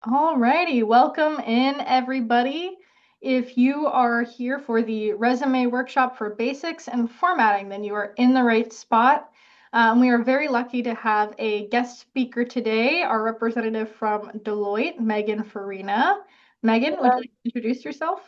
Alrighty, welcome in everybody. If you are here for the resume workshop for basics and formatting, then you are in the right spot. We are very lucky to have a guest speaker today, our representative from Deloitte, Megan Farina. Megan, would you like to introduce yourself?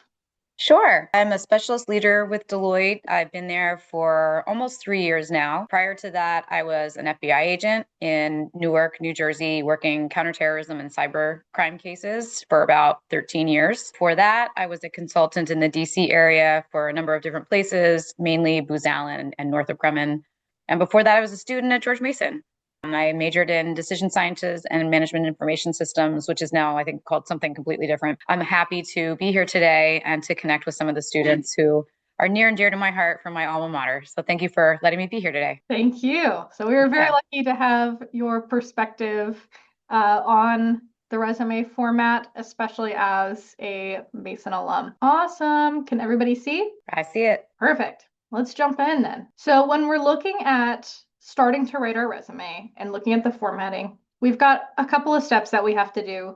Sure. I'm a specialist leader with Deloitte. I've been there for almost 3 years now. Prior to that, I was an FBI agent in Newark, New Jersey, working counterterrorism and cyber crime cases for about 13 years. For that, I was a consultant in the DC area for a number of different places, mainly Booz Allen and Northrop Grumman. And before that, I was a student at George Mason. I majored in decision sciences and management information systems, which is now, I think, called something completely different. I'm happy to be here today and to connect with some of the students who are near and dear to my heart from my alma mater. So thank you for letting me be here today. Thank you. So we were very Yeah. lucky to have your perspective on the resume format, especially as a Mason alum. Awesome. Can everybody see? I see it. Perfect. Let's jump in then. So when we're looking at starting to write our resume and looking at the formatting, we've got a couple of steps that we have to do.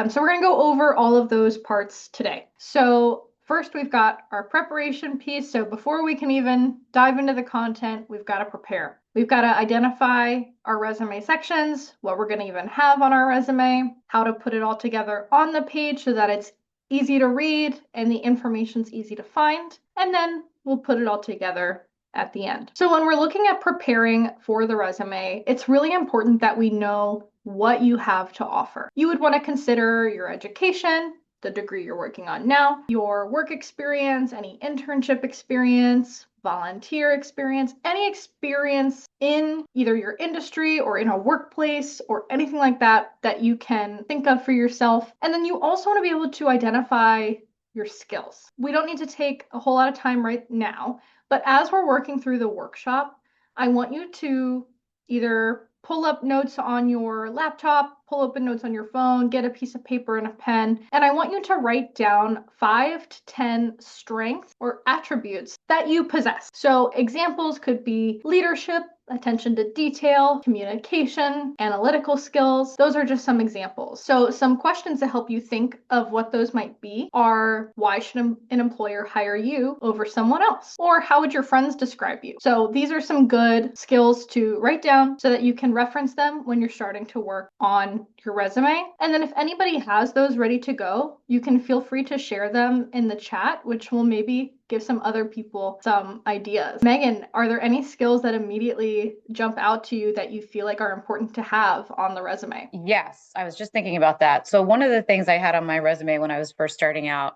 So we're going to go over all of those parts today. So first, we've got our preparation piece. So before we can even dive into the content, we've got to prepare. We've got to identify our resume sections, what we're going to even have on our resume, how to put it all together on the page so that it's easy to read and the information's easy to find. And then we'll put it all together at the end. So when we're looking at preparing for the resume, it's really important that we know what you have to offer. You would want to consider your education, the degree you're working on now, your work experience, any internship experience, volunteer experience, any experience in either your industry or in a workplace or anything like that that you can think of for yourself. And then you also want to be able to identify your skills. We don't need to take a whole lot of time right now, but as we're working through the workshop, I want you to either pull up notes on your laptop, pull open notes on your phone, get a piece of paper and a pen, and I want you to write down 5 to 10 strengths or attributes that you possess. So examples could be leadership, attention to detail, communication, analytical skills. Those are just some examples. So some questions to help you think of what those might be are, why should an employer hire you over someone else? Or how would your friends describe you? So these are some good skills to write down so that you can reference them when you're starting to work on your resume. And then if anybody has those ready to go, you can feel free to share them in the chat, which will maybe give some other people some ideas. Megan, are there any skills that immediately jump out to you that you feel like are important to have on the resume? Yes, I was just thinking about that. So one of the things I had on my resume when I was first starting out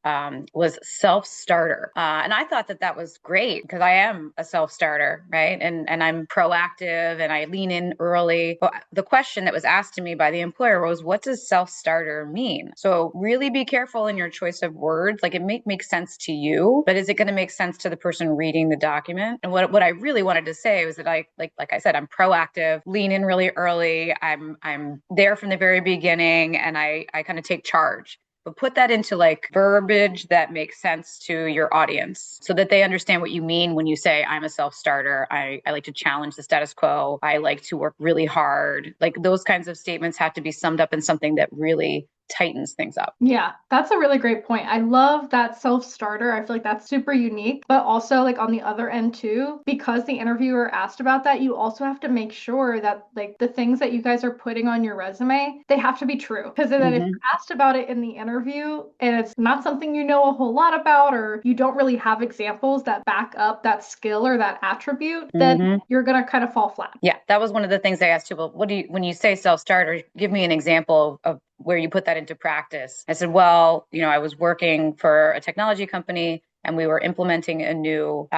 was self-starter, and I thought that that was great because I am a self-starter, right? And I'm proactive and I lean in early. But the question that was asked to me by the employer was, "What does self-starter mean?" So really be careful in your choice of words. Like it may make sense to you, but is it going to make sense to the person reading the document? And what I really wanted to say was that like I said, I'm proactive, lean in really early. I'm there from the very beginning and I kind of take charge. But put that into like verbiage that makes sense to your audience so that they understand what you mean when you say, I'm a self starter. I like to challenge the status quo. I like to work really hard. Like those kinds of statements have to be summed up in something that really tightens things up. Yeah, that's a really great point. I love that self-starter. I feel like that's super unique, but also like on the other end too, because the interviewer asked about that, you also have to make sure that like the things that you guys are putting on your resume, they have to be true. Because then if Mm-hmm. you're asked about it in the interview and it's not something you know a whole lot about, or you don't really have examples that back up that skill or that attribute, then Mm-hmm. you're gonna kind of fall flat. Yeah, that was one of the things I asked too. Well, what do you, when you say self-starter, give me an example of where you put that into practice. I said, well, I was working for a technology company and we were implementing a new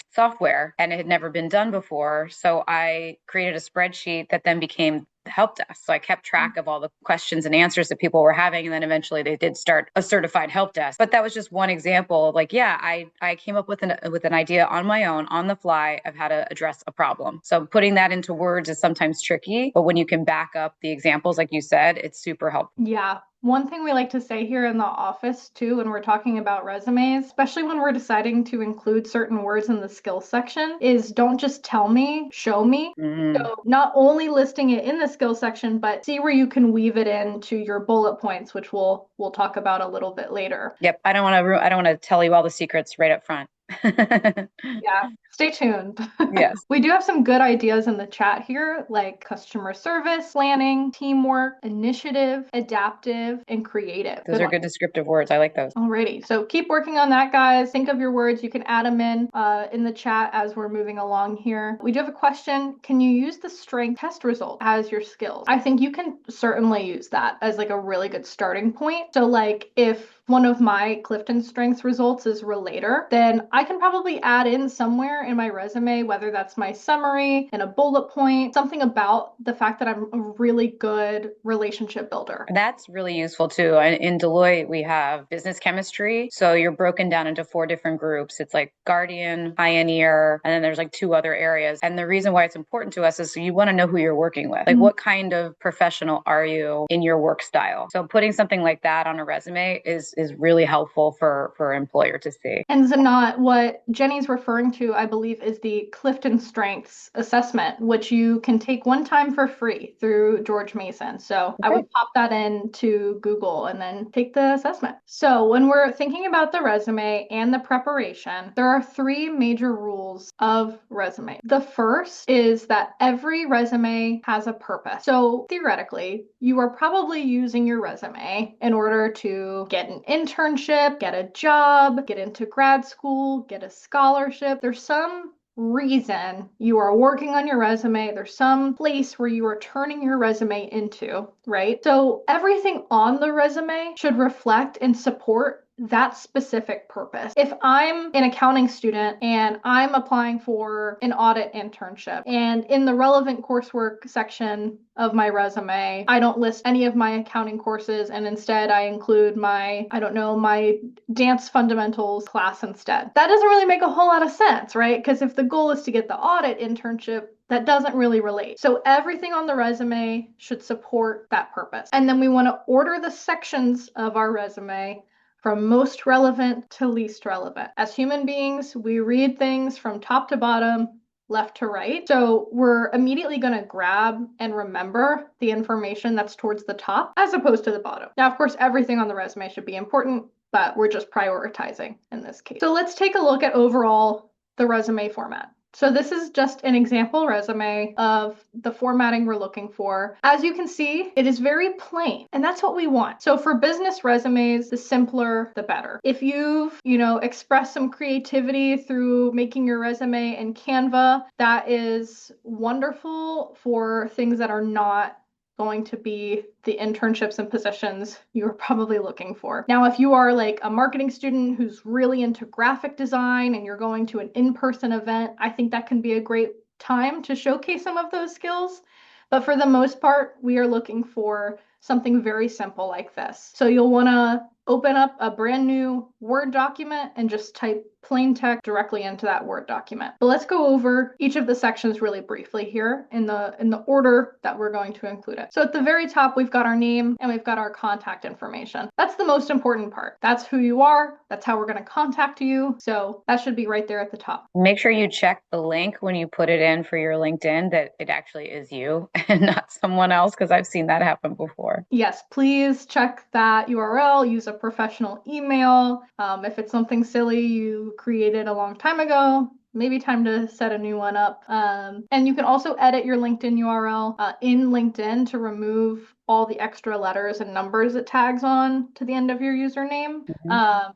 software and it had never been done before. So I created a spreadsheet that then became the help desk. So I kept track of all the questions and answers that people were having. And then eventually they did start a certified help desk. But that was just one example of like, yeah, I came up with an idea on my own, on the fly, of how to address a problem. So putting that into words is sometimes tricky, but when you can back up the examples, like you said, it's super helpful. Yeah. One thing we like to say here in the office too, when we're talking about resumes, especially when we're deciding to include certain words in the skills section, is don't just tell me, show me. Mm. So not only listing it in the skills section, but see where you can weave it into your bullet points, which we'll talk about a little bit later. Yep. I don't want to tell you all the secrets right up front. Yeah, stay tuned. Yes. We do have some good ideas in the chat here, like customer service, planning, teamwork, initiative, adaptive, and creative. Those are good descriptive words. I like those. Alrighty, so keep working on that, guys. Think of your words. You can add them in the chat as we're moving along here. We do have a question. Can you use the strength test result as your skills? I think you can certainly use that as like a really good starting point. So like if one of my Clifton strengths results is relator, then I can probably add in somewhere in my resume, whether that's my summary and a bullet point, something about the fact that I'm a really good relationship builder. That's really useful too. In Deloitte, we have business chemistry. So you're broken down into 4 different groups. It's like guardian, pioneer, and then there's like 2 other areas. And the reason why it's important to us is you want to know who you're working with. Like what kind of professional are you in your work style? So putting something like that on a resume is really helpful for an employer to see. And Zanat, what Jenny's referring to, I believe, is the Clifton Strengths Assessment, which you can take one time for free through George Mason. So I would pop that into Google and then take the assessment. So when we're thinking about the resume and the preparation, there are 3 major rules of resume. The first is that every resume has a purpose. So theoretically, you are probably using your resume in order to get an internship, get a job, get into grad school, get a scholarship. There's some reason you are working on your resume. There's some place where you are turning your resume into, right? So everything on the resume should reflect and support that specific purpose. If I'm an accounting student and I'm applying for an audit internship, and in the relevant coursework section of my resume, I don't list any of my accounting courses, and instead I include my, I don't know, my dance fundamentals class instead. That doesn't really make a whole lot of sense, right? Because if the goal is to get the audit internship, that doesn't really relate. So everything on the resume should support that purpose. And then we want to order the sections of our resume from most relevant to least relevant. As human beings, we read things from top to bottom, left to right. So we're immediately going to grab and remember the information that's towards the top as opposed to the bottom. Now, of course, everything on the resume should be important, but we're just prioritizing in this case. So let's take a look at overall the resume format. So this is just an example resume of the formatting we're looking for. As you can see, it is very plain, and that's what we want. So for business resumes, the simpler, the better. If you've, expressed some creativity through making your resume in Canva, that is wonderful for things that are not going to be the internships and positions you're probably looking for. Now, if you are like a marketing student who's really into graphic design and you're going to an in-person event, I think that can be a great time to showcase some of those skills. But for the most part, we are looking for something very simple like this. So you'll want to open up a brand new Word document and just type plain text directly into that Word document. But let's go over each of the sections really briefly here in the order that we're going to include it. So at the very top, we've got our name and we've got our contact information. That's the most important part. That's who you are. That's how we're going to contact you. So that should be right there at the top. Make sure you check the link when you put it in for your LinkedIn that it actually is you and not someone else, because I've seen that happen before. Yes, please check that URL. Use a professional email. If it's something silly you created a long time ago, maybe time to set a new one up. And you can also edit your LinkedIn URL in LinkedIn to remove all the extra letters and numbers it tags on to the end of your username.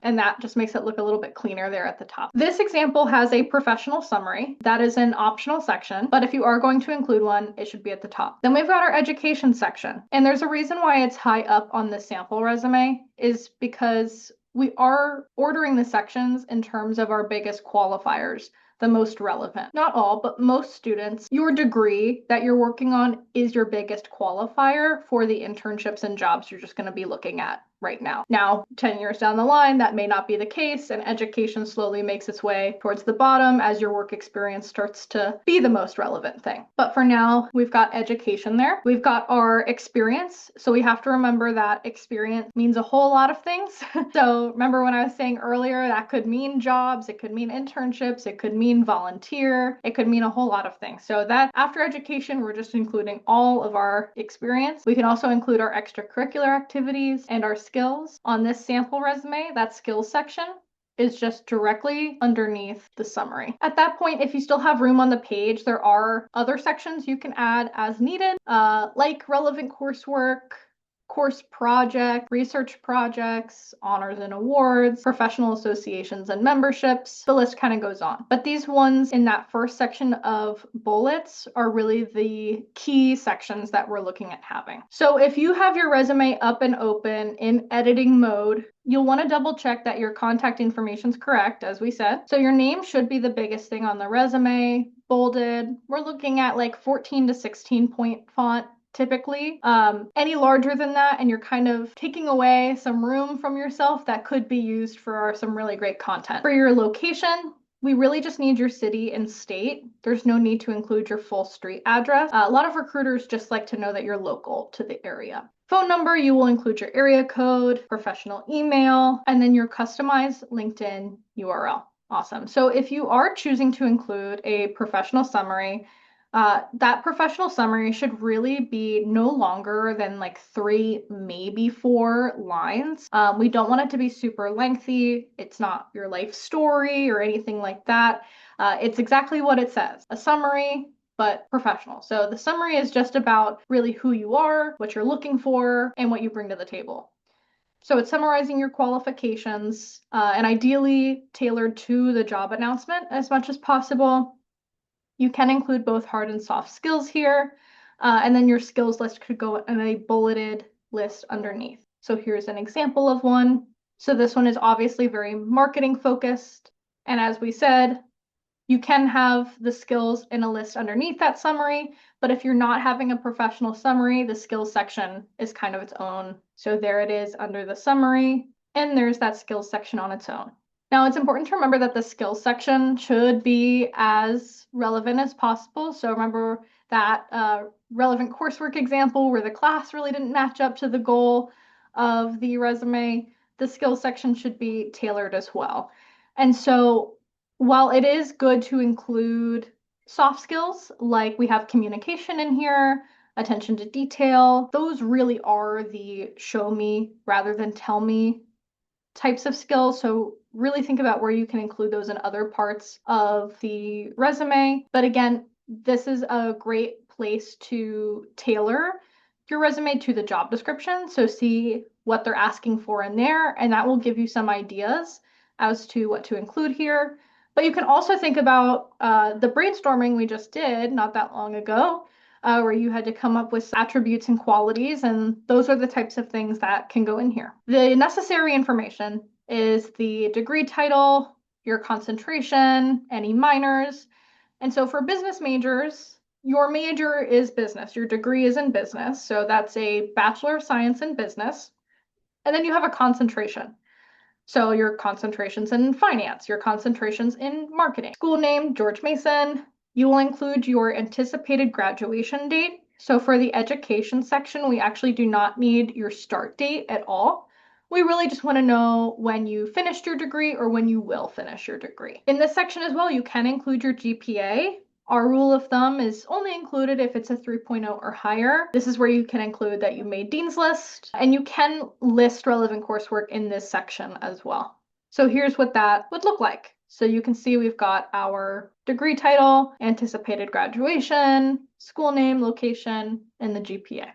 And that just makes it look a little bit cleaner there at the top. This example has a professional summary. That is an optional section, but if you are going to include one, it should be at the top. Then we've got our education section. And there's a reason why it's high up on the sample resume is because we are ordering the sections in terms of our biggest qualifiers. the most relevant. Not all, but most students, your degree that you're working on is your biggest qualifier for the internships and jobs you're just going to be looking at right now. Now, 10 years down the line, that may not be the case, and education slowly makes its way towards the bottom as your work experience starts to be the most relevant thing. But for now, we've got education there. We've got our experience. So we have to remember that experience means a whole lot of things. So remember when I was saying earlier, that could mean jobs, it could mean internships, it could mean volunteer, it could mean a whole lot of things. So that after education, we're just including all of our experience. We can also include our extracurricular activities and our skills. On this sample resume, that skills section is just directly underneath the summary. At that point, if you still have room on the page, there are other sections you can add as needed, like relevant coursework, course project, research projects, honors and awards, professional associations and memberships. The list kind of goes on. But these ones in that first section of bullets are really the key sections that we're looking at having. So if you have your resume up and open in editing mode, you'll want to double check that your contact information is correct, as we said. So your name should be the biggest thing on the resume, bolded. We're looking at like 14 to 16 point font typically. Any larger than that, and you're kind of taking away some room from yourself that could be used for some really great content. For your location, we really just need your city and state. There's no need to include your full street address. A lot of recruiters just like to know that you're local to the area. Phone number, you will include your area code, professional email, and then your customized LinkedIn URL. Awesome. So if you are choosing to include a professional summary, that professional summary should really be no longer than like 3, maybe 4 lines. We don't want it to be super lengthy. It's not your life story or anything like that. It's exactly what it says, a summary, but professional. So the summary is just about really who you are, what you're looking for, and what you bring to the table. So it's summarizing your qualifications and ideally tailored to the job announcement as much as possible. You can include both hard and soft skills here, and then your skills list could go in a bulleted list underneath. So here's an example of one. So this one is obviously very marketing focused. And as we said, you can have the skills in a list underneath that summary, but if you're not having a professional summary, the skills section is kind of its own. So there it is under the summary, and there's that skills section on its own. Now, it's important to remember that the skills section should be as relevant as possible. So remember that relevant coursework example where the class really didn't match up to the goal of the resume. The skills section should be tailored as well. And so while it is good to include soft skills, like we have communication in here, attention to detail, those really are the show me rather than tell me types of skills. So really think about where you can include those in other parts of the resume. But again, this is a great place to tailor your resume to the job description. So see what they're asking for in there, and that will give you some ideas as to what to include here. But you can also think about the brainstorming we just did not that long ago, where you had to come up with attributes and qualities, and those are the types of things that can go in here. The necessary information is the degree title, your concentration, any minors. And so for business majors, your major is business, your degree is in business. So that's a Bachelor of Science in Business. And then you have a concentration. So your concentrations in finance, your concentrations in marketing. School name, George Mason. You will include your anticipated graduation date. So for the education section, we actually do not need your start date at all. We really just want to know when you finished your degree or when you will finish your degree. In this section as well, you can include your GPA. Our rule of thumb is only included if it's a 3.0 or higher. This is where you can include that you made Dean's List, and you can list relevant coursework in this section as well. So here's what that would look like. So you can see we've got our degree title, anticipated graduation, school name, location, and the GPA.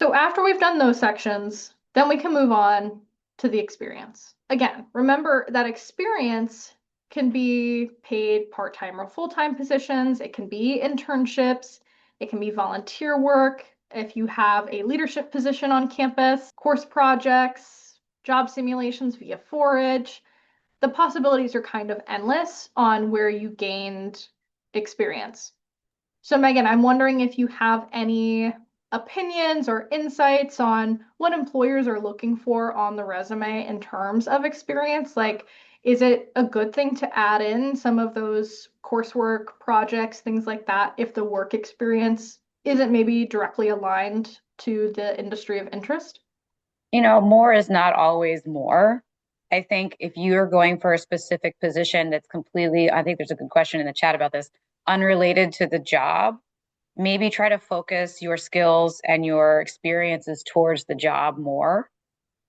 So after we've done those sections, then we can move on to the experience. Again, remember that experience can be paid part-time or full-time positions. It can be internships. It can be volunteer work. If you have a leadership position on campus, course projects, job simulations via Forage. the possibilities are kind of endless on where you gained experience. So, Megan, I'm wondering if you have any opinions or insights on what employers are looking for on the resume in terms of experience. Like, is it a good thing to add in some of those coursework projects, things like that, if the work experience isn't maybe directly aligned to the industry of interest? More is not always more. I think if you're going for a specific position that's completely, I think there's a good question in the chat about this, unrelated to the job, maybe try to focus your skills and your experiences towards the job more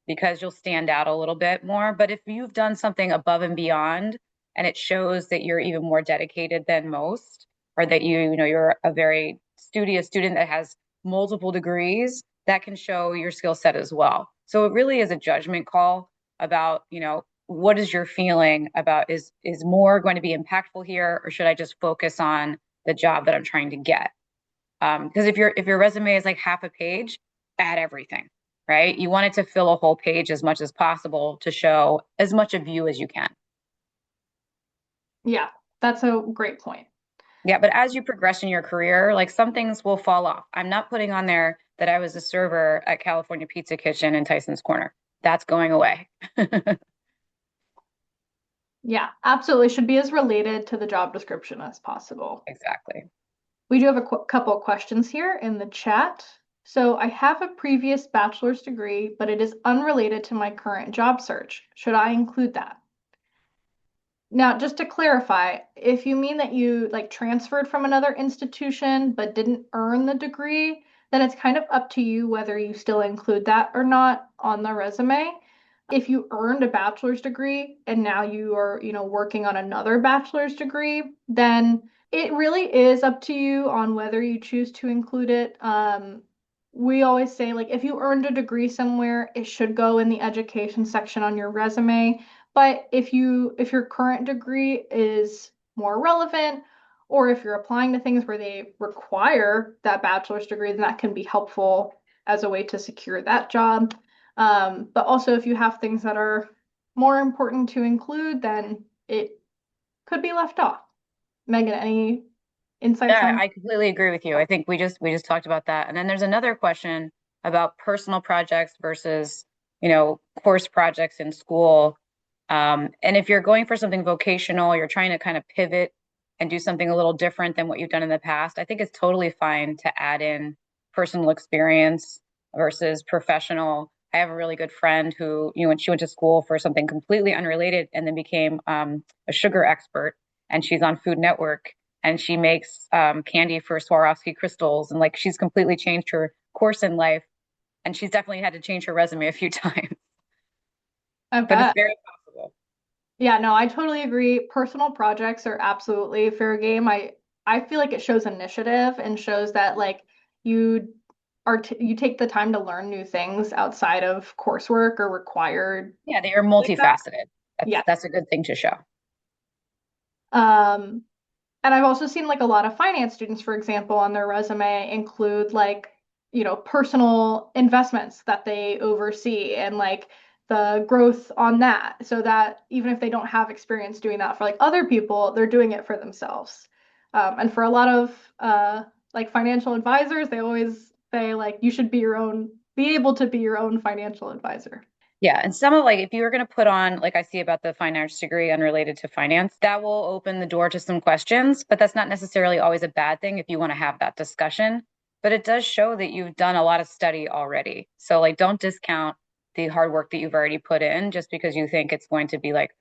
because you'll stand out a little bit more. But if you've done something above and beyond and it shows that you're even more dedicated than most, or that you're a very studious student that has multiple degrees, that can show your skill set as well. So it really is a judgment call about, what is your feeling about is more going to be impactful here, or should I just focus on the job that I'm trying to get? Because if your resume is like half a page, add everything, right? You want it to fill a whole page as much as possible to show as much of you as you can. Yeah, that's a great point. Yeah, but as you progress in your career, like some things will fall off. I'm not putting on there that I was a server at California Pizza Kitchen in Tyson's Corner. That's going away. Yeah, absolutely. Should be as related to the job description as possible. Exactly. We do have a couple of questions here in the chat. So I have a previous bachelor's degree, but it is unrelated to my current job search. Should I include that? Now, just to clarify, if you mean that you like transferred from another institution but didn't earn the degree, then it's kind of up to you whether you still include that or not on the resume. If you earned a bachelor's degree and now you are, working on another bachelor's degree, then it really is up to you on whether you choose to include it. We always say like if you earned a degree somewhere, it should go in the education section on your resume. But if your current degree is more relevant, or if you're applying to things where they require that bachelor's degree, then that can be helpful as a way to secure that job. But also if you have things that are more important to include, then it could be left off. Megan, any insights Yeah, on? I completely agree with you. I think we just talked about that. And then there's another question about personal projects versus, course projects in school. And if you're going for something vocational, you're trying to kind of pivot and do something a little different than what you've done in the past, I think it's totally fine to add in personal experience versus professional. I have a really good friend who, when she went to school for something completely unrelated and then became a sugar expert, and she's on Food Network and she makes candy for Swarovski crystals. And like she's completely changed her course in life. And she's definitely had to change her resume a few times, I but it's bet. very possible. Yeah, no, I totally agree. Personal projects are absolutely fair game. I feel like it shows initiative and shows that like you you take the time to learn new things outside of coursework or required Yeah, they are like that. multifaceted. That's Yeah. that's a good thing to show. Um, and I've also seen like a lot of finance students, for example, on their resume include like, personal investments that they oversee and like the growth on that. So that even if they don't have experience doing that for like other people, they're doing it for themselves. And for a lot of like financial advisors, they always say like you should be able to be your own financial advisor. Yeah, and some of like if you were going to put on like I see about the finance degree unrelated to finance, that will open the door to some questions, but that's not necessarily always a bad thing if you want to have that discussion. But it does show that you've done a lot of study already. So like don't discount the hard work that you've already put in just because you think it's going to be like,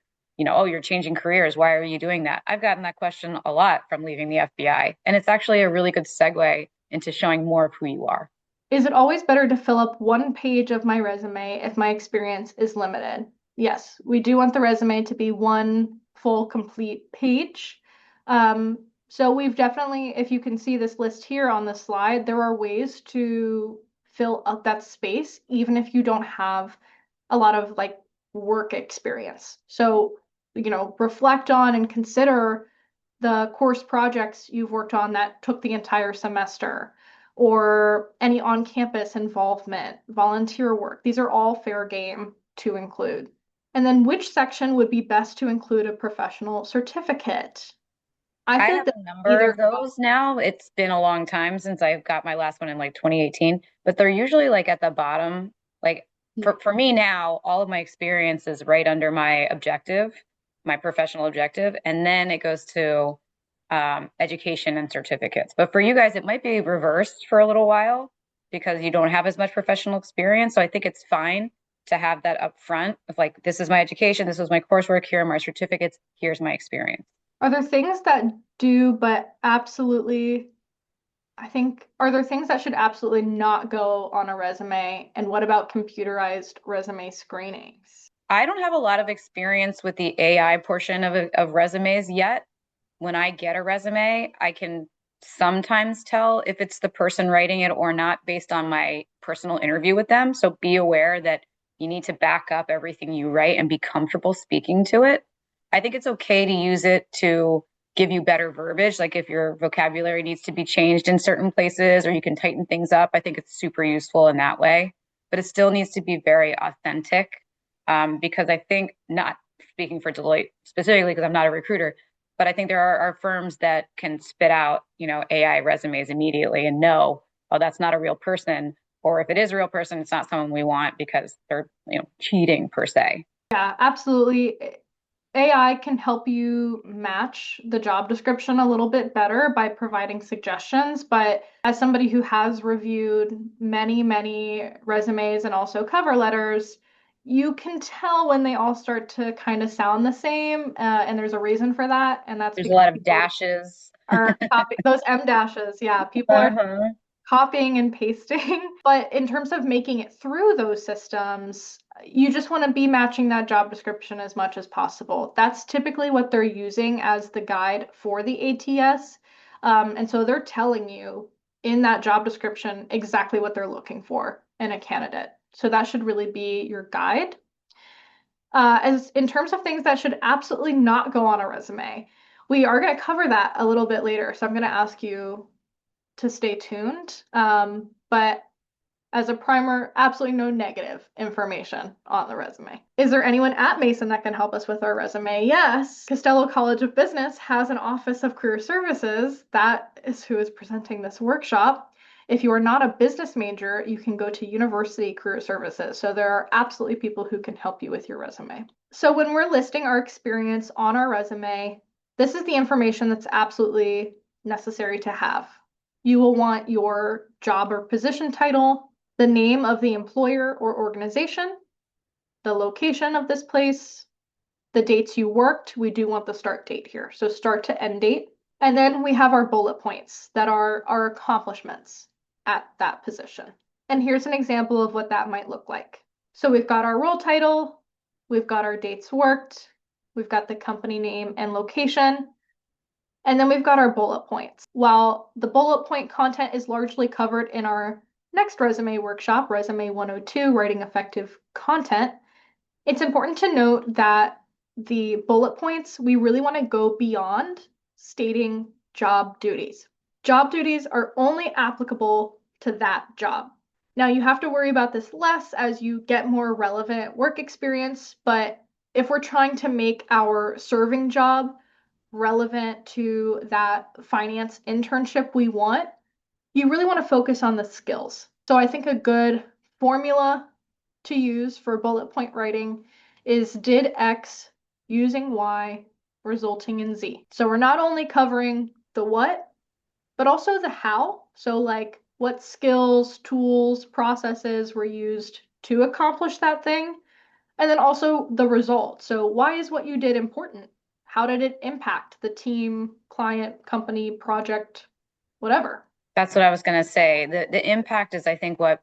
oh, you're changing careers. Why are you doing that? I've gotten that question a lot from leaving the FBI, and it's actually a really good segue into showing more of who you are. Is it always better to fill up one page of my resume if my experience is limited? Yes, we do want the resume to be one full, complete page. So we've definitely, if you can see this list here on the slide, there are ways to fill up that space, even if you don't have a lot of like work experience. So, reflect on and consider the course projects you've worked on that took the entire semester or any on-campus involvement, volunteer work. These are all fair game to include. And then which section would be best to include a professional certificate? I I feel like have that's a number either of those now. It's been a long time since I got my last one in like 2018, but they're usually like at the bottom. Like for me now, all of my experience is right under my objective, my professional objective, and then it goes to education and certificates. But for you guys, it might be reversed for a little while because you don't have as much professional experience. So I think it's fine to have that up front of like, this is my education, this was my coursework, here are my certificates, here's my experience. Are there things that do, but absolutely, I think, are there things that should absolutely not go on a resume? And what about computerized resume screenings? I don't have a lot of experience with the AI portion of resumes yet. When I get a resume, I can sometimes tell if it's the person writing it or not based on my personal interview with them. So be aware that you need to back up everything you write and be comfortable speaking to it. I think it's okay to use it to give you better verbiage. Like if your vocabulary needs to be changed in certain places or you can tighten things up, I think it's super useful in that way. But it still needs to be very authentic because I think, not speaking for Deloitte specifically, because I'm not a recruiter, but I think there are firms that can spit out, AI resumes immediately and know, oh, that's not a real person. Or if it is a real person, it's not someone we want because they're, cheating per se. Yeah, absolutely. AI can help you match the job description a little bit better by providing suggestions. But as somebody who has reviewed many, many resumes and also cover letters, you can tell when they all start to kind of sound the same. And there's a reason for that. And that's There's a because lot of people dashes. are copying those M dashes. Yeah, people are Uh-huh. copying and pasting. But in terms of making it through those systems, you just want to be matching that job description as much as possible. That's typically what they're using as the guide for the ATS. And so they're telling you in that job description exactly what they're looking for in a candidate. So that should really be your guide. As in terms of things that should absolutely not go on a resume, we are going to cover that a little bit later. So I'm going to ask you to stay tuned. But as a primer, absolutely no negative information on the resume. Is there anyone at Mason that can help us with our resume? Yes. Costello College of Business has an Office of Career Services. That is who is presenting this workshop. If you are not a business major, you can go to University Career Services. So there are absolutely people who can help you with your resume. So when we're listing our experience on our resume, this is the information that's absolutely necessary to have. You will want your job or position title, the name of the employer or organization, the location of this place, the dates you worked. We do want the start date here. So start to end date. And then we have our bullet points that are our accomplishments at that position. And here's an example of what that might look like. So we've got our role title, we've got our dates worked, we've got the company name and location, and then we've got our bullet points. While the bullet point content is largely covered in our next resume workshop, Resume 102, Writing Effective Content, it's important to note that the bullet points, we really want to go beyond stating job duties. Job duties are only applicable to that job. Now, you have to worry about this less as you get more relevant work experience, but if we're trying to make our serving job relevant to that finance internship we want, you really want to focus on the skills. So I think a good formula to use for bullet point writing is did X using Y resulting in Z. So we're not only covering the what, but also the how. So like what skills, tools, processes were used to accomplish that thing. And then also the result. So why is what you did important? How did it impact the team, client, company, project, whatever? That's what I was going to say. The impact is, I think, what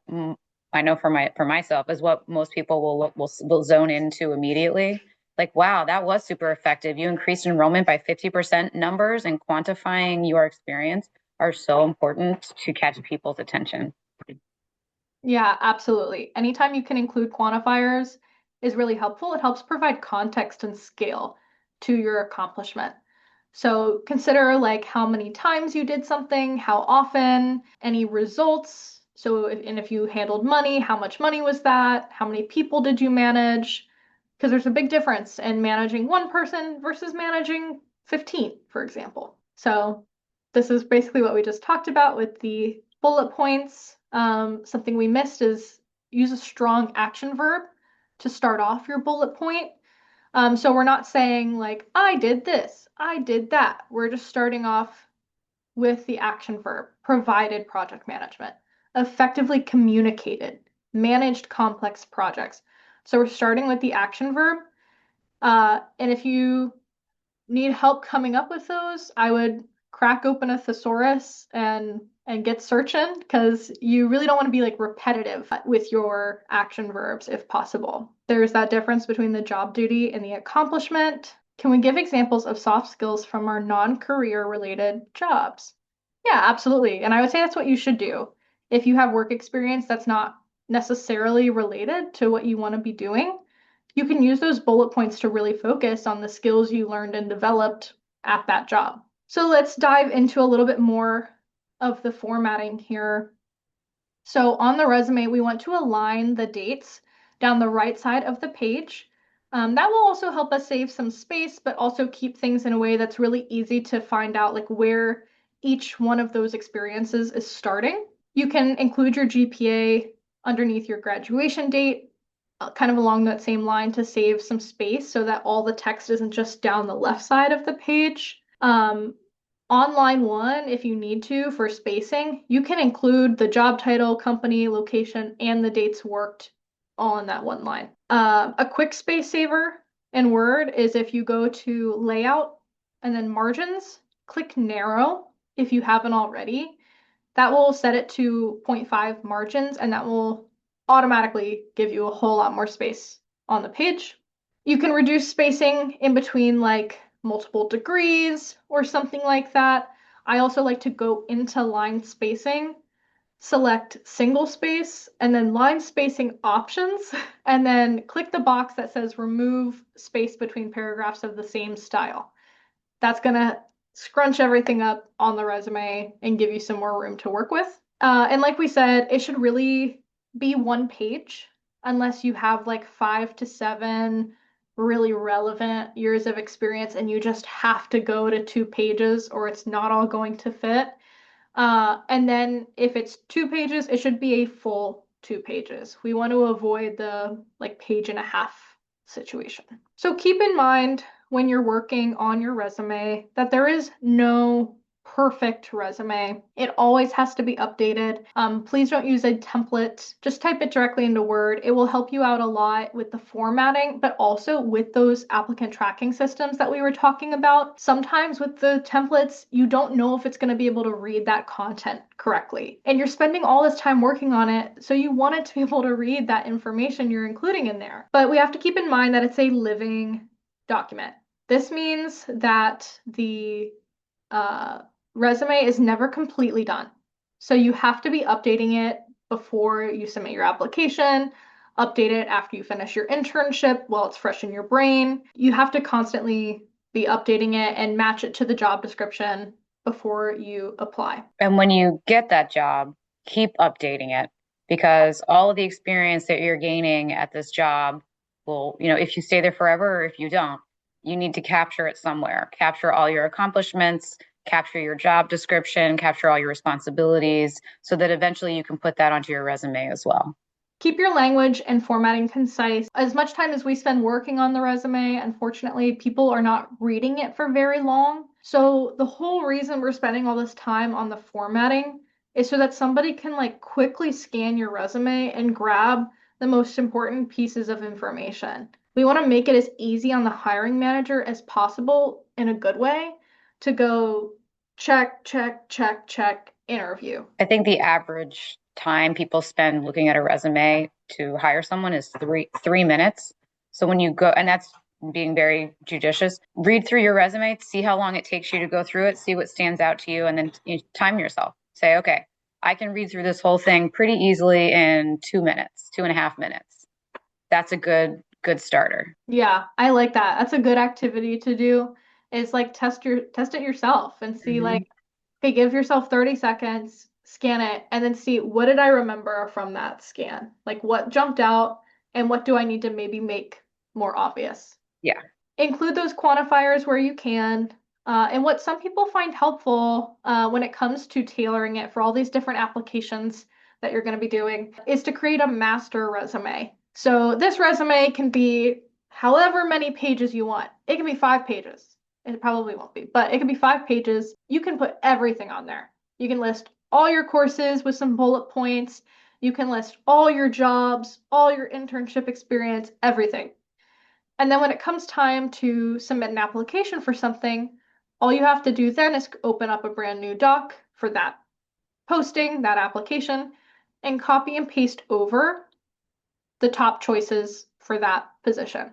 I know for myself is what most people will zone into immediately. Like, wow, that was super effective. You increased enrollment by 50%. Numbers and quantifying your experience are so important to catch people's attention. Yeah, absolutely. Anytime you can include quantifiers is really helpful. It helps provide context and scale to your accomplishment. So consider like how many times you did something, how often, any results. So if you handled money, how much money was that? How many people did you manage? because there's a big difference in managing one person versus managing 15, for example. So this is basically what we just talked about with the bullet points. Something we missed is use a strong action verb to start off your bullet point. So we're not saying like, I did this, I did that. We're just starting off with the action verb, provided project management, effectively communicated, managed complex projects. So we're starting with the action verb. And if you need help coming up with those, I would crack open a thesaurus and get searching because you really don't want to be like repetitive with your action verbs if possible. There's that difference between the job duty and the accomplishment. Can we give examples of soft skills from our non-career related jobs? Yeah, absolutely. And I would say that's what you should do. If you have work experience that's not necessarily related to what you want to be doing, you can use those bullet points to really focus on the skills you learned and developed at that job. So let's dive into a little bit more of the formatting here. So on the resume, we want to align the dates down the right side of the page. That will also help us save some space, but also keep things in a way that's really easy to find out like where each one of those experiences is starting. You can include your GPA underneath your graduation date, kind of along that same line to save some space so that all the text isn't just down the left side of the page. On line one, if you need to for spacing, you can include the job title, company, location, and the dates worked all in that one line. A quick space saver in Word is if you go to Layout and then Margins, click Narrow if you haven't already. That will set it to 0.5 margins, and that will automatically give you a whole lot more space on the page. You can reduce spacing in between like multiple degrees or something like that. I also like to go into line spacing, select single space, and then line spacing options, and then click the box that says remove space between paragraphs of the same style. That's gonna scrunch everything up on the resume and give you some more room to work with. And like we said, it should really be one page unless you have like 5 to 7 really relevant years of experience and you just have to go to 2 pages or it's not all going to fit. And then if it's 2 pages, it should be a full 2 pages. We want to avoid the like page and a half situation. So keep in mind when you're working on your resume that there is no perfect resume. It always has to be updated. Please don't use a template. Just type it directly into Word. It will help you out a lot with the formatting, but also with those applicant tracking systems that we were talking about. Sometimes with the templates, you don't know if it's going to be able to read that content correctly. And you're spending all this time working on it, so you want it to be able to read that information you're including in there. But we have to keep in mind that it's a living document. This means that the resume is never completely done. So you have to be updating it before you submit your application, update it after you finish your internship while it's fresh in your brain. You have to constantly be updating it and match it to the job description before you apply. And when you get that job, keep updating it because all of the experience that you're gaining at this job will, if you stay there forever or if you don't, you need to capture it somewhere. Capture all your accomplishments, capture your job description, capture all your responsibilities so that eventually you can put that onto your resume as well. Keep your language and formatting concise. As much time as we spend working on the resume, unfortunately, people are not reading it for very long. So the whole reason we're spending all this time on the formatting is so that somebody can like quickly scan your resume and grab the most important pieces of information. We want to make it as easy on the hiring manager as possible in a good way to go check, check, check, check, interview. I think the average time people spend looking at a resume to hire someone is three minutes. So when you go, and that's being very judicious, read through your resume, see how long it takes you to go through it, see what stands out to you, and then you time yourself. Say, okay, I can read through this whole thing pretty easily in 2 minutes, 2.5 minutes. That's a good starter. Yeah, I like that. That's a good activity to do. Is like test it yourself and see like, okay, give yourself 30 seconds, scan it, and then see what did I remember from that scan? Like what jumped out and what do I need to maybe make more obvious. Yeah. Include those quantifiers where you can. And what some people find helpful when it comes to tailoring it for all these different applications that you're going to be doing is to create a master resume. So this resume can be however many pages you want. It can be 5 pages. It probably won't be, but it can be 5 pages. You can put everything on there. You can list all your courses with some bullet points. You can list all your jobs, all your internship experience, everything. And then when it comes time to submit an application for something, all you have to do then is open up a brand new doc for that posting, that application, and copy and paste over the top choices for that position.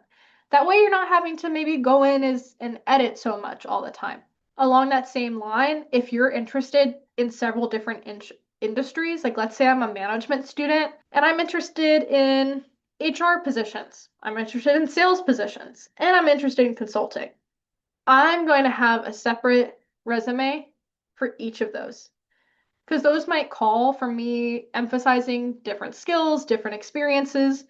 That way you're not having to maybe go in and edit so much all the time. Along that same line, if you're interested in several different industries, like let's say I'm a management student and I'm interested in HR positions, I'm interested in sales positions, and I'm interested in consulting, I'm going to have a separate resume for each of those because those might call for me emphasizing different skills, different experiences,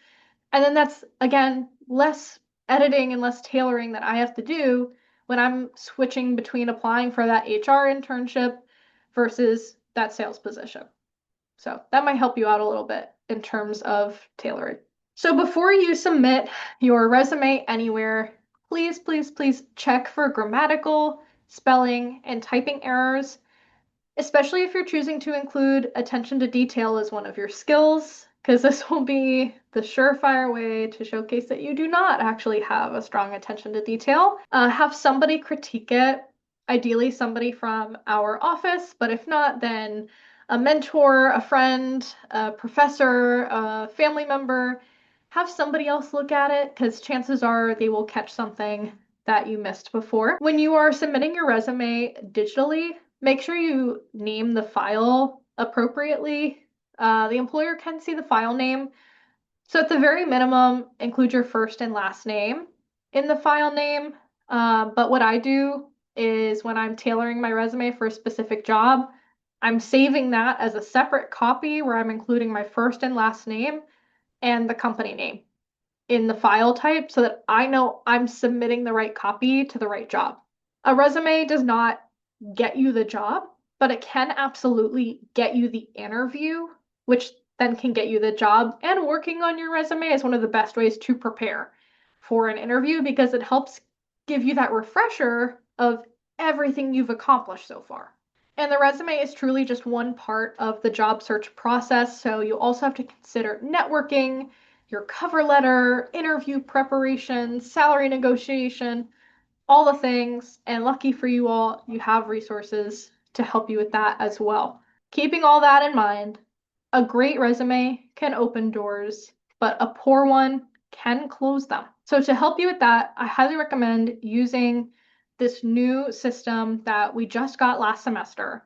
and then that's, again, less editing and less tailoring that I have to do when I'm switching between applying for that HR internship versus that sales position. So that might help you out a little bit in terms of tailoring. So before you submit your resume anywhere, please, please, please check for grammatical, spelling, and typing errors, especially if you're choosing to include attention to detail as one of your skills, because this will be the surefire way to showcase that you do not actually have a strong attention to detail. Have somebody critique it, ideally somebody from our office, but if not, then a mentor, a friend, a professor, a family member. Have somebody else look at it because chances are they will catch something that you missed before. When you are submitting your resume digitally, make sure you name the file appropriately. The employer can see the file name. So at the very minimum, include your first and last name in the file name. But what I do is when I'm tailoring my resume for a specific job, I'm saving that as a separate copy where I'm including my first and last name and the company name in the file type so that I know I'm submitting the right copy to the right job. A resume does not get you the job, but it can absolutely get you the interview, which then can get you the job. And working on your resume is one of the best ways to prepare for an interview because it helps give you that refresher of everything you've accomplished so far. And the resume is truly just one part of the job search process. So you also have to consider networking, your cover letter, interview preparation, salary negotiation, all the things. And lucky for you all, you have resources to help you with that as well. Keeping all that in mind, a great resume can open doors, but a poor one can close them. So to help you with that, I highly recommend using this new system that we just got last semester.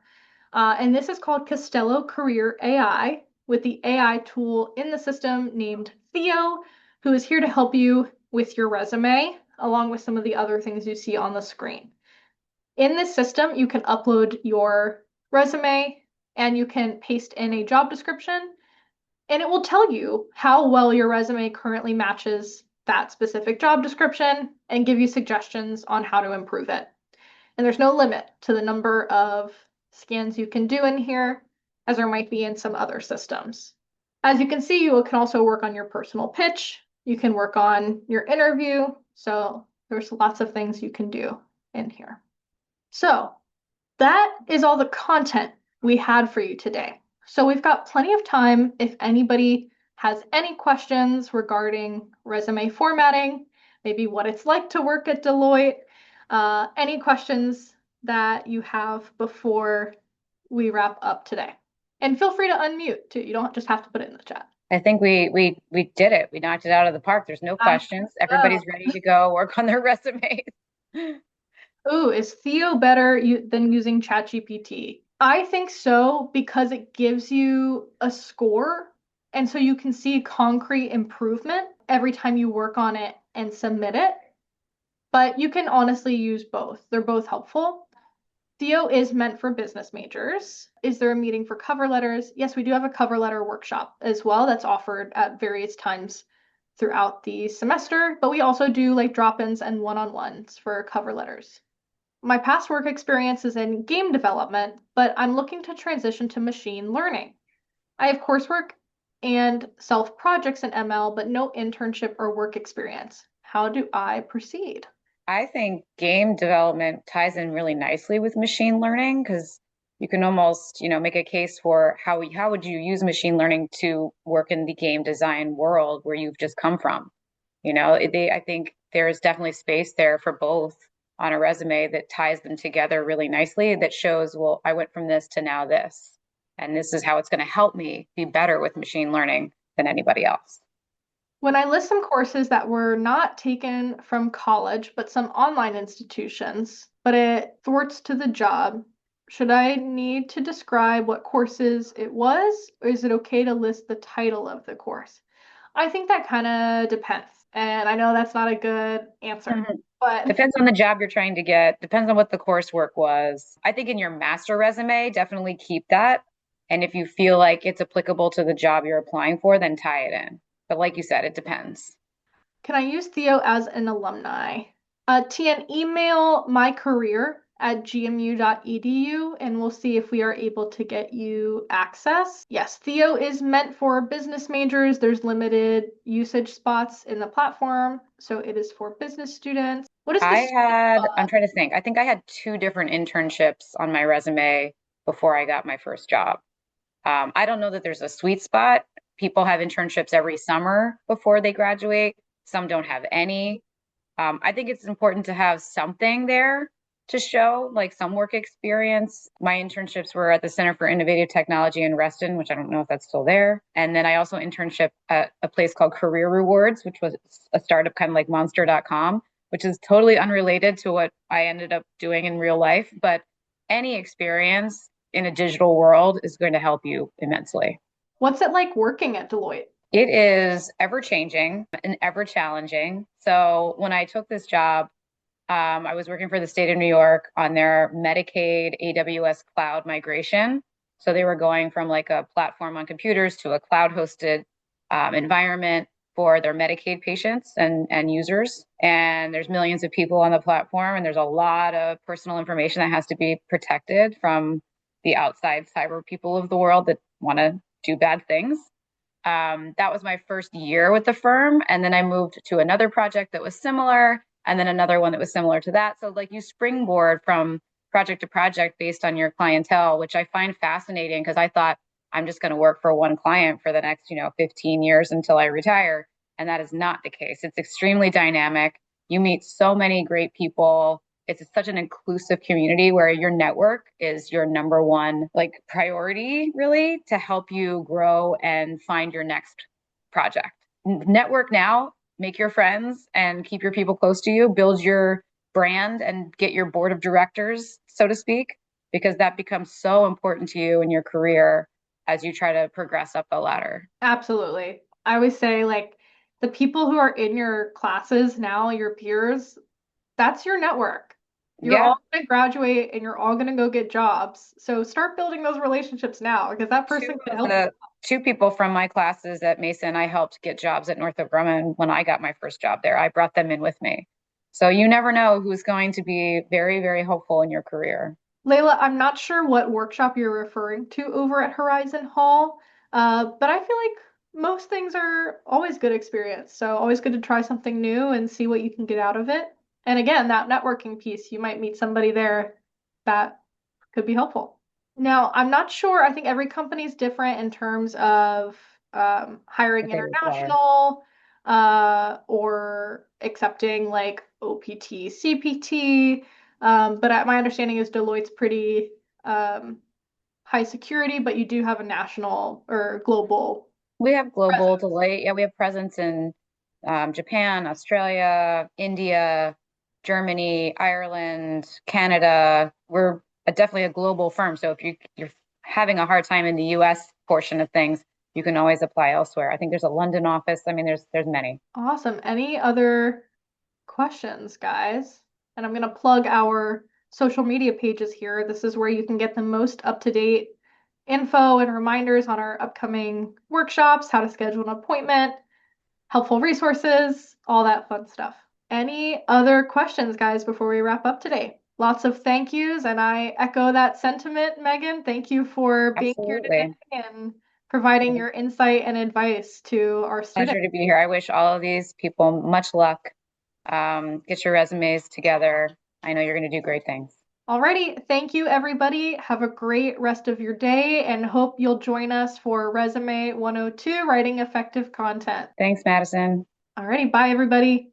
And this is called Costello Career AI with the AI tool in the system named Theo, who is here to help you with your resume, along with some of the other things you see on the screen. In this system, you can upload your resume and you can paste in a job description, and it will tell you how well your resume currently matches that specific job description and give you suggestions on how to improve it. And there's no limit to the number of scans you can do in here, as there might be in some other systems. As you can see, you can also work on your personal pitch. You can work on your interview. So there's lots of things you can do in here. So that is all the content we had for you today. So we've got plenty of time if anybody has any questions regarding resume formatting, maybe what it's like to work at Deloitte, any questions that you have before we wrap up today. And feel free to unmute too. You don't just have to put it in the chat. I think we did it. We knocked it out of the park. There's no questions. Everybody's ready to go work on their resumes. Ooh, is Theo better than using ChatGPT? I think so because it gives you a score, and so you can see concrete improvement every time you work on it and submit it. But you can honestly use both. They're both helpful. Theo is meant for business majors. Is there a meeting for cover letters? Yes, we do have a cover letter workshop as well that's offered at various times throughout the semester, but we also do like drop-ins and one-on-ones for cover letters. My past work experience is in game development, but I'm looking to transition to machine learning. I have coursework and self-projects in ML, but no internship or work experience. How do I proceed? I think game development ties in really nicely with machine learning because you can almost, make a case for how would you use machine learning to work in the game design world where you've just come from. I think there is definitely space there for both on a resume that ties them together really nicely that shows, well, I went from this to now this, and this is how it's going to help me be better with machine learning than anybody else. When I list some courses that were not taken from college, but some online institutions, but it thwarts to the job, should I need to describe what courses it was, or is it okay to list the title of the course? I think that kind of depends. And I know that's not a good answer, Mhm. but Depends on the job you're trying to get, depends on what the coursework was. I think in your master resume, definitely keep that. And if you feel like it's applicable to the job you're applying for, then tie it in. But like you said, it depends. can I use Theo as an alumni? TN, email my career at gmu.edu and we'll see if we are able to get you access. Yes, Theo is meant for business majors. There's limited usage spots in the platform, so it is for business students. What is the sweet I'm spot? trying to think. I think I had two different internships on my resume before I got my first job. I don't know that there's a sweet spot. People have internships every summer before they graduate. Some don't have any. I think it's important to have something there to show, like some work experience. My internships were at the Center for Innovative Technology in Reston, which I don't know if that's still there. And then I also internship at a place called Career Rewards, which was a startup kind of like monster.com, which is totally unrelated to what I ended up doing in real life. But any experience in a digital world is going to help you immensely. What's it like working at Deloitte? It is ever changing and ever challenging. So when I took this job, I was working for the state of New York on their Medicaid AWS cloud migration. So they were going from like a platform on computers to a cloud hosted environment for their Medicaid patients and users. And there's millions of people on the platform, and there's a lot of personal information that has to be protected from the outside cyber people of the world that want to do bad things. That was my first year with the firm. And then I moved to another project that was similar, and then another one that was similar to that. So, like, you springboard from project to project based on your clientele, which I find fascinating because I thought I'm just going to work for one client for the next, 15 years until I retire. And that is not the case. It's extremely dynamic. You meet so many great people. It's such an inclusive community where your network is your number one like priority really to help you grow and find your next project. Network now, make your friends and keep your people close to you, build your brand and get your board of directors, so to speak, because that becomes so important to you in your career as you try to progress up the ladder. Absolutely. I always say, like, the people who are in your classes now, your peers, that's your network. You're Yeah. all going to graduate and you're all going to go get jobs. So start building those relationships now because that two person can of help you. the two people from my classes at Mason, I helped get jobs at Northrop Grumman when I got my first job there. I brought them in with me. So you never know who's going to be very, very helpful in your career. Layla, I'm not sure what workshop you're referring to over at Horizon Hall, but I feel like most things are always good experience. So always good to try something new and see what you can get out of it. And again, that networking piece, you might meet somebody there that could be helpful. Now, I'm not sure. I think every company is different in terms of hiring What they require. international or accepting like OPT, CPT. But my understanding is Deloitte's pretty um, high security, but you do have a national or global We have global presence. Deloitte. Yeah, we have presence in Japan, Australia, India, Germany, Ireland, Canada. We're definitely a global firm. So if you're having a hard time in the US portion of things, you can always apply elsewhere. I think there's a London office. I mean, there's many. Awesome. Any other questions, guys? And I'm going to plug our social media pages here. This is where you can get the most up-to-date info and reminders on our upcoming workshops, how to schedule an appointment. helpful resources, all that fun stuff. Any other questions, guys, before we wrap up today? Lots of thank yous, and I echo that sentiment, Megan. Thank you for being here today Absolutely. and providing your insight and advice to our students. Pleasure to be here. I wish all of these people much luck. Get your resumes together. I know you're going to do great things. Alrighty, thank you, everybody. Have a great rest of your day and hope you'll join us for Resume 102, Writing Effective Content. Thanks, Madison. Alrighty, bye, everybody.